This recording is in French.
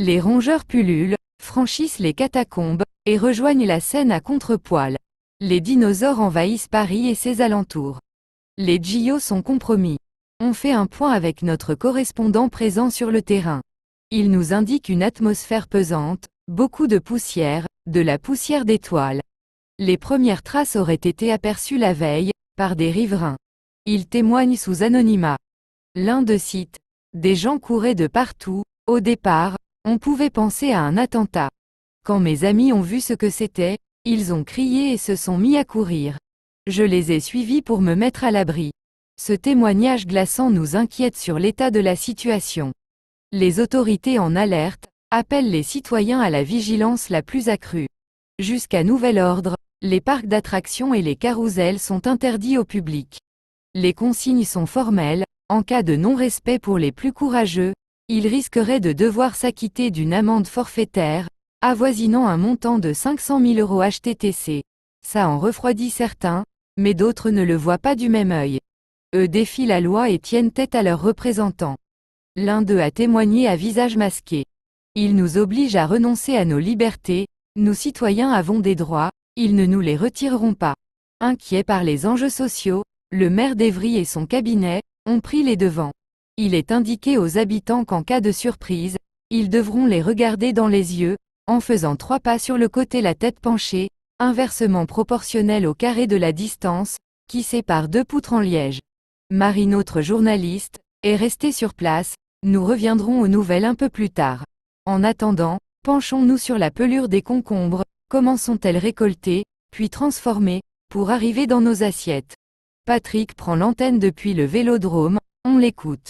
Les rongeurs pullulent, franchissent les catacombes, et rejoignent la Seine à contrepoil. Les dinosaures envahissent Paris et ses alentours. Les JO sont compromis. On fait un point avec notre correspondant présent sur le terrain. Il nous indique une atmosphère pesante, beaucoup de poussière, de la poussière d'étoiles. Les premières traces auraient été aperçues la veille, par des riverains. Ils témoignent sous anonymat. L'un d'eux cite: des gens couraient de partout, au départ, on pouvait penser à un attentat. Quand mes amis ont vu ce que c'était, ils ont crié et se sont mis à courir. Je les ai suivis pour me mettre à l'abri. Ce témoignage glaçant nous inquiète sur l'état de la situation. Les autorités en alerte, appellent les citoyens à la vigilance la plus accrue. Jusqu'à nouvel ordre, les parcs d'attractions et les carrousels sont interdits au public. Les consignes sont formelles, en cas de non-respect pour les plus courageux, ils risqueraient de devoir s'acquitter d'une amende forfaitaire, avoisinant un montant de 500 000 € HTTC. Ça en refroidit certains, mais d'autres ne le voient pas du même œil. Eux défient la loi et tiennent tête à leurs représentants. L'un d'eux a témoigné à visage masqué. Ils nous obligent à renoncer à nos libertés, nous citoyens avons des droits, ils ne nous les retireront pas. Inquiets par les enjeux sociaux, le maire d'Évry et son cabinet ont pris les devants. Il est indiqué aux habitants qu'en cas de surprise, ils devront les regarder dans les yeux, en faisant 3 pas sur le côté la tête penchée, inversement proportionnel au carré de la distance, qui sépare 2 poutres en liège. Marie, notre journaliste, est restée sur place, nous reviendrons aux nouvelles un peu plus tard. En attendant, penchons-nous sur la pelure des concombres, comment sont-elles récoltées, puis transformées, pour arriver dans nos assiettes. Patrick prend l'antenne depuis le Vélodrome, on l'écoute.